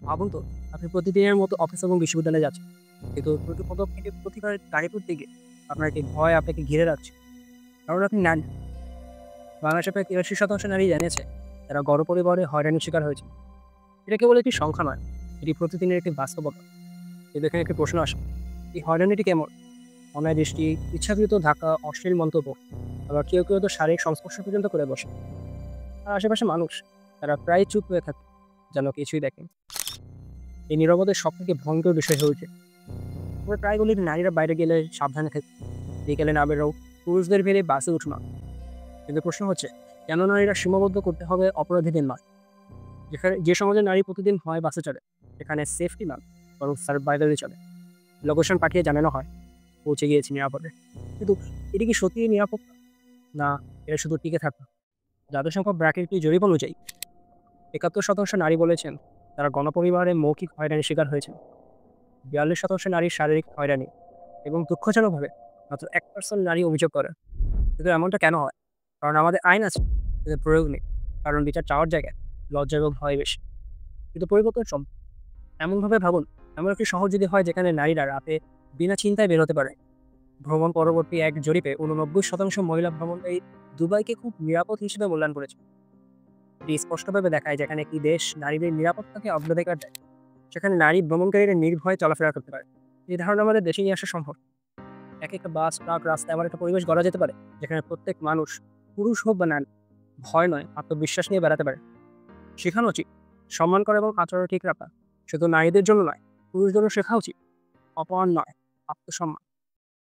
ভাবুন তো, আপনি প্রতিদিনের মতো অফিস এবং বিশ্ববিদ্যালয়ে যাচ্ছেন। কিন্তু প্রতি পদক্ষেপে প্রতিবার গাড়ি করতে গিয়ে আপনার একটি ভয় আপনাকে ঘিরে রাখছে। কারণ আপনি নারী। বাংলাদেশে প্রায় ৮৩% নারী জানিয়েছে তারা গণপরিবহনে হয়রানির শিকার হয়েছে। এটা কেবল একটি সংখ্যা নয়, এটি প্রতিদিনের একটি বাস্তবতা। কিন্তু এখানে একটি প্রশ্ন আসে, এই হয়রানিটি কেমন? অন্যায় দৃষ্টি, ইচ্ছাকৃত ধাক্কা, অশ্লীল মন্তব্য, আবার কেউ কেউ তো শারীরিক সংস্পর্শ পর্যন্ত করে বসে। আর আশেপাশে মানুষ, তারা প্রায় চুপ হয়ে থাকে, যেন কিছুই দেখেন। এই নীরবতার সবথেকে ভয়ঙ্কর বিষয় হয়ে ওঠে, আমরা প্রায় বলি নারীরা বাইরে গেলে সাবধানে থাকবে, বিকেলে না বেরো, পুরুষদের ফেলে বাসে উঠো না। কিন্তু প্রশ্ন হচ্ছে, কেন নারীরা সীমাবদ্ধ করতে হবে অপরাধীদের নয়? যে সমাজে নারী প্রতিদিন হয় বাসে চড়ে, সেখানে সেফটি নয়, বরং সার্ভাইভালই চলে। লোকেশন পাঠিয়ে জানানো হয় পৌঁছে গিয়েছি নিরাপদে। কিন্তু এটি কি সত্যি নিরাপত্তা, না এটা শুধু টিকে থাকা? জাতিসংঘ ব্র্যাকের কি জরিপ অনুযায়ী ৭১% নারী বলেছেন তারা গণপরিবারে মৌখিক হয়রানির শিকার হয়েছেন। ৪২% নারী শারীরিক হয়রানি, এবং দুঃখজনকভাবে মাত্র ১% নারী অভিযোগ করে। কিন্তু এমনটা কেন হয়? কারণ আমাদের আইন আছে, কিন্তু প্রয়োগ নেই। কারণ বিচার চাওয়ার জায়গায় লজ্জা এবং ভয় বেশি। কিন্তু পরিবর্তন সম্ভব। এমনভাবে ভাবুন, এমন একটি শহর যদি হয় যেখানে নারীরা রাতে বিনা চিন্তায় বের হতে পারে। ভ্রমণ পরবর্তী এক জরিপে ৮৯% মহিলা ভ্রমণকারী দুবাইকে খুব নিরাপদ হিসেবে মূল্যায়ন করেছে। এটি স্পষ্টভাবে দেখায় যেখানে একটি দেশ নারীদের নিরাপত্তাকে অগ্রাধিকার দেয়, সেখানে নারী ভ্রমণকারীরা নির্ভয়ে চলাফেরা করতে পারে। এই ধারণা আমাদের দেশে নিয়ে আসা সম্ভব। একটা বাস, ট্রাক, রাস্তায় এমন একটা পরিবেশ গড়া যেতে পারে যেখানে প্রত্যেক মানুষ, পুরুষ হোক বা নারী, ভয় নয় আত্মবিশ্বাস নিয়ে বেড়াতে পারে। শেখানো উচিত সম্মান করা এবং আচরণ ঠিক রাখা। শুধু নারীদের জন্য নয়, পুরুষদেরও শেখা উচিত অপমান নয়, আত্মসম্মান।